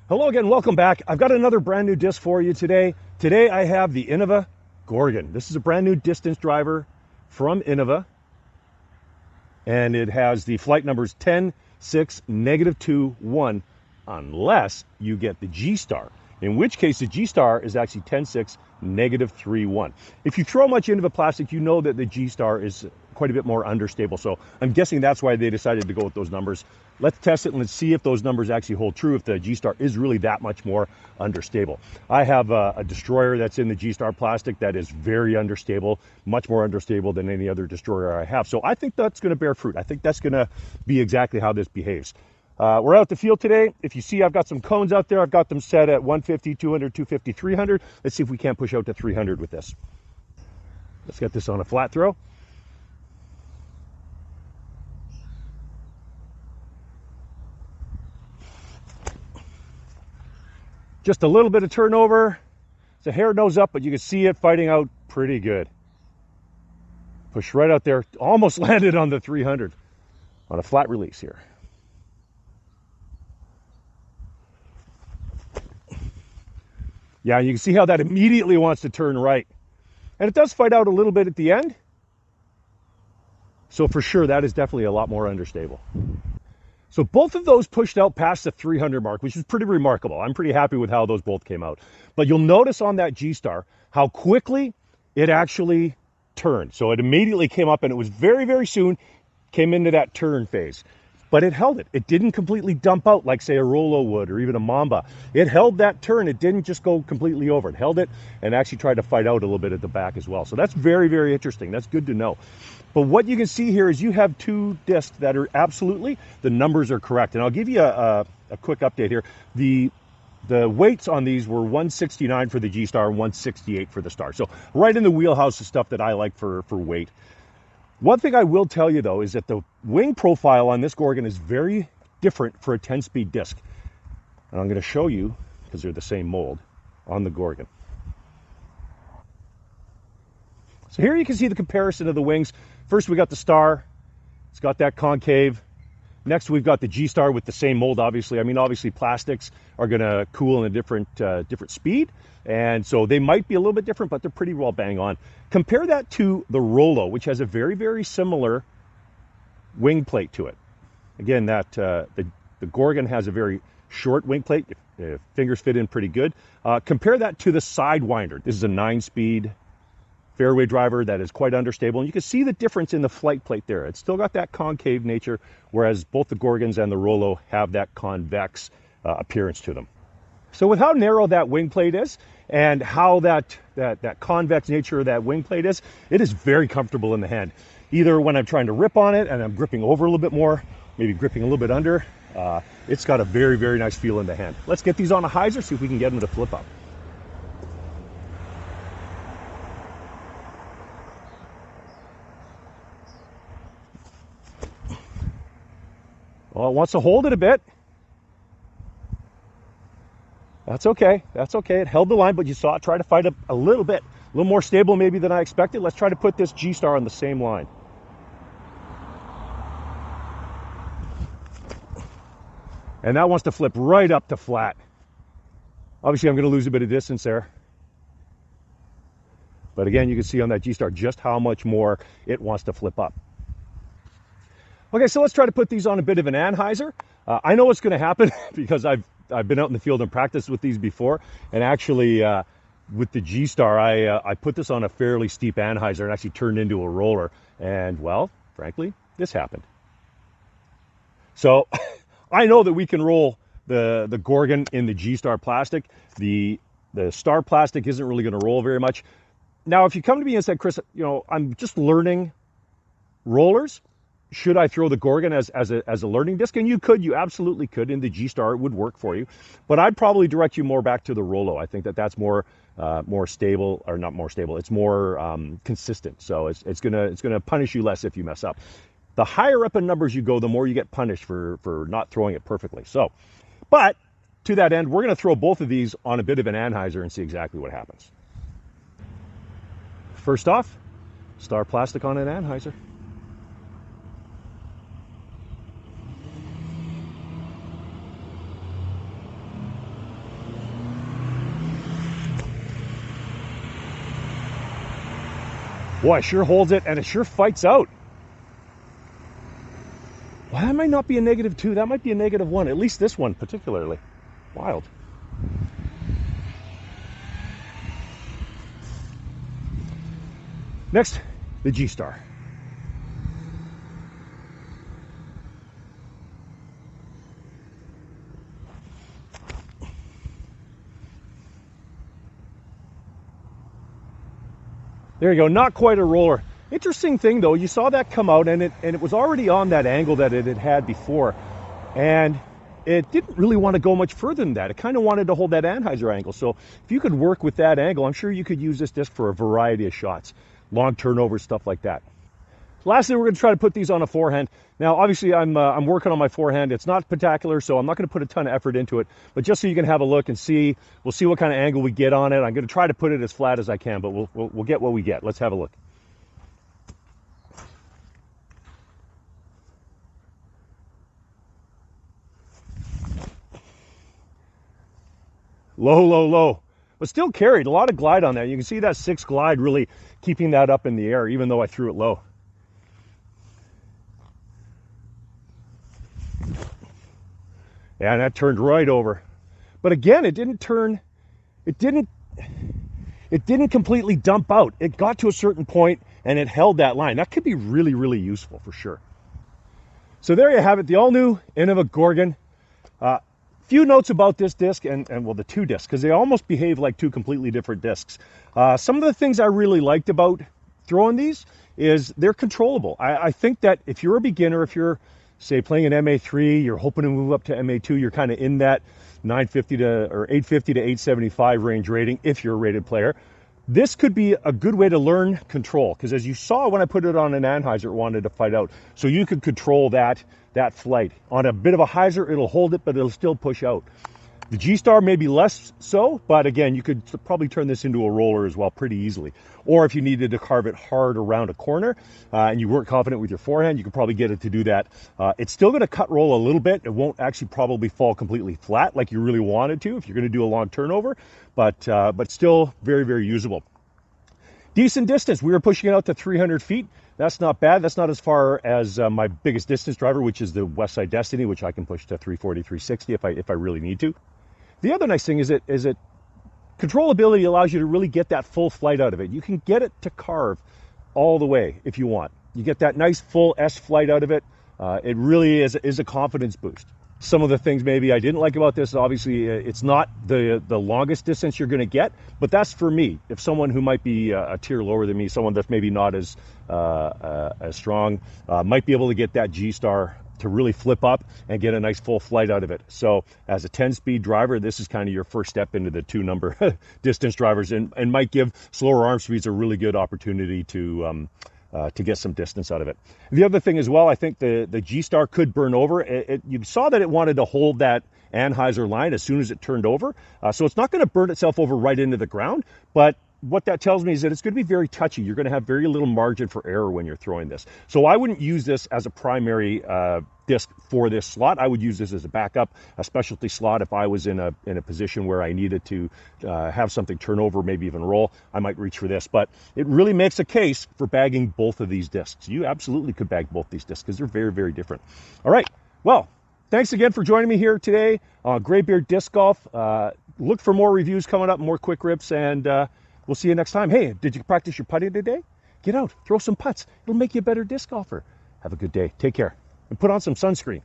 Hello again, welcome back. I've got another brand new disc for you today. Today I have the Innova Gorgon. This is a brand new distance driver from Innova. And it has the flight numbers 10, 6, -2, 1, unless you get the GStar. In which case the GStar is actually 10, 6, -3, 1. If you throw much Innova plastic, you know that the GStar is quite a bit more understable. So I'm guessing that's why they decided to go with those numbers. Let's test it and let's see if those numbers actually hold true, if the GStar is really that much more understable. I have a destroyer that's in the GStar plastic that is very understable, much more understable than any other destroyer I have. So I think that's going to bear fruit. I think that's going to be exactly how this behaves. We're out at the field today. If you see, I've got some cones out there. I've got them set at 150, 200, 250, 300. Let's see if we can't push out to 300 with this. Let's get this on a flat throw. Just a little bit of turnover. It's a hair nose up, but you can see it fighting out pretty good. Push right out there. Almost landed on the 300 on a flat release here. Yeah, you can see how that immediately wants to turn right. And it does fight out a little bit at the end. So for sure, that is definitely a lot more understable. So both of those pushed out past the 300 mark, which is pretty remarkable. I'm pretty happy with how those both came out. But you'll notice on that GStar how quickly it actually turned. So it immediately came up and it was very, very soon came into that turn phase. But it held it. It didn't completely dump out like, say, a Rollo would or even a Mamba. It held that turn. It didn't just go completely over. It held it and actually tried to fight out a little bit at the back as well. So that's very, very interesting. That's good to know. But what you can see here is you have two discs that are absolutely, the numbers are correct. And I'll give you a quick update here. The weights on these were 169 for the GStar, 168 for the Star. So right in the wheelhouse of stuff that I like for weight. One thing I will tell you, though, is that the wing profile on this Gorgon is very different for a 10-speed disc. And I'm going to show you, because they're the same mold, on the Gorgon. So here you can see the comparison of the wings. First, we got the Star. It's got that concave. Next, we've got the GStar with the same mold, obviously. I mean, obviously, plastics are going to cool in a different speed. And so they might be a little bit different, but they're pretty well bang on. Compare that to the Rollo, which has a very, very similar wing plate to it. Again, that the Gorgon has a very short wing plate. Fingers fit in pretty good. Compare that to the Sidewinder. This is a 9-speed fairway driver that is quite understable. And you can see the difference in the flight plate there. It's still got that concave nature, whereas both the Gorgons and the Rollo have that convex appearance to them. So with how narrow that wing plate is and how that convex nature of that wing plate is, it is very comfortable in the hand. Either when I'm trying to rip on it and I'm gripping over a little bit more, maybe gripping a little bit under, it's got a very, very nice feel in the hand. Let's get these on a hyzer, see if we can get them to flip up. Well, it wants to hold it a bit. That's okay. That's okay. It held the line, but you saw it try to fight a little bit. A little more stable maybe than I expected. Let's try to put this GStar on the same line. And that wants to flip right up to flat. Obviously, I'm going to lose a bit of distance there. But again, you can see on that GStar just how much more it wants to flip up. Okay, so let's try to put these on a bit of an Anhyzer. I know what's going to happen because I've been out in the field and practiced with these before. And actually, with the GStar, I put this on a fairly steep Anhyzer and actually turned into a roller. And, well, frankly, this happened. So I know that we can roll the Gorgon in the GStar plastic. The Star plastic isn't really going to roll very much. Now, if you come to me and say, Chris, you know, I'm just learning rollers. Should I throw the Gorgon as a learning disc? And you absolutely could. In the GStar, it would work for you. But I'd probably direct you more back to the Rollo. I think that's more stable, or not more stable. It's more consistent. So it's gonna punish you less if you mess up. The higher up in numbers you go, the more you get punished for not throwing it perfectly. So, but to that end, we're gonna throw both of these on a bit of an Anhyzer and see exactly what happens. First off, Star plastic on an Anhyzer. Boy, it sure holds it, and it sure fights out. Well, that might not be a -2. That might be a -1. At least this one particularly. Wild. Next, the GStar. There you go, not quite a roller. Interesting thing though, you saw that come out and it was already on that angle that it had before. And it didn't really want to go much further than that. It kind of wanted to hold that Anhyzer angle. So if you could work with that angle, I'm sure you could use this disc for a variety of shots. Long turnover, stuff like that. Lastly, we're going to try to put these on a forehand. Now, obviously, I'm working on my forehand. It's not spectacular, so I'm not going to put a ton of effort into it. But just so you can have a look and see, we'll see what kind of angle we get on it. I'm going to try to put it as flat as I can, but we'll get what we get. Let's have a look. Low, low, low. But still carried a lot of glide on that. You can see that 6 glide really keeping that up in the air, even though I threw it low. Yeah, and that turned right over. But again, it didn't completely dump out. It got to a certain point and it held that line. That could be really, really useful for sure. So there you have it, the all-new Innova Gorgon. Few notes about this disc and well, the two discs, because they almost behave like two completely different discs. Some of the things I really liked about throwing these is they're controllable. I think that if you're a beginner, if you're say playing an MA3, you're hoping to move up to MA2, you're kind of in that 850 to 875 range rating if you're a rated player. This could be a good way to learn control, because as you saw when I put it on an Anhyzer, it wanted to fight out. So you could control that flight. On a bit of a hyzer, it'll hold it, but it'll still push out. The GStar maybe less so, but again, you could probably turn this into a roller as well pretty easily. Or if you needed to carve it hard around a corner and you weren't confident with your forehand, you could probably get it to do that. It's still going to cut roll a little bit. It won't actually probably fall completely flat like you really wanted to if you're going to do a long turnover, but still very, very usable. Decent distance. We were pushing it out to 300 feet. That's not bad. That's not as far as my biggest distance driver, which is the Westside Destiny, which I can push to 340, 360 if I really need to. The other nice thing is it controllability allows you to really get that full flight out of it. You can get it to carve all the way if you want. You get that nice full S flight out of it. It really is a confidence boost. Some of the things maybe I didn't like about this, obviously it's not the longest distance you're going to get, but that's for me. If someone who might be a tier lower than me, someone that's maybe not as strong, might be able to get that GStar to really flip up and get a nice full flight out of it. So as a 10-speed driver, this is kind of your first step into the 2-number distance drivers, and might give slower arm speeds a really good opportunity to get some distance out of it. The other thing as well, I think the GStar could burn over. You saw that it wanted to hold that Anhyzer line as soon as it turned over. So it's not going to burn itself over right into the ground, but what that tells me is that it's going to be very touchy. You're going to have very little margin for error when you're throwing this. So I wouldn't use this as a primary disc for this slot. I would use this as a backup, a specialty slot. If I was in a position where I needed to have something turn over, maybe even roll, I might reach for this. But it really makes a case for bagging both of these discs. You absolutely could bag both these discs because they're very, very different. All right, well, thanks again for joining me here today on Graybeard Disc Golf. Look for more reviews coming up, more quick rips, and we'll see you next time. Hey, did you practice your putting today? Get out, throw some putts. It'll make you a better disc golfer. Have a good day. Take care. And put on some sunscreen.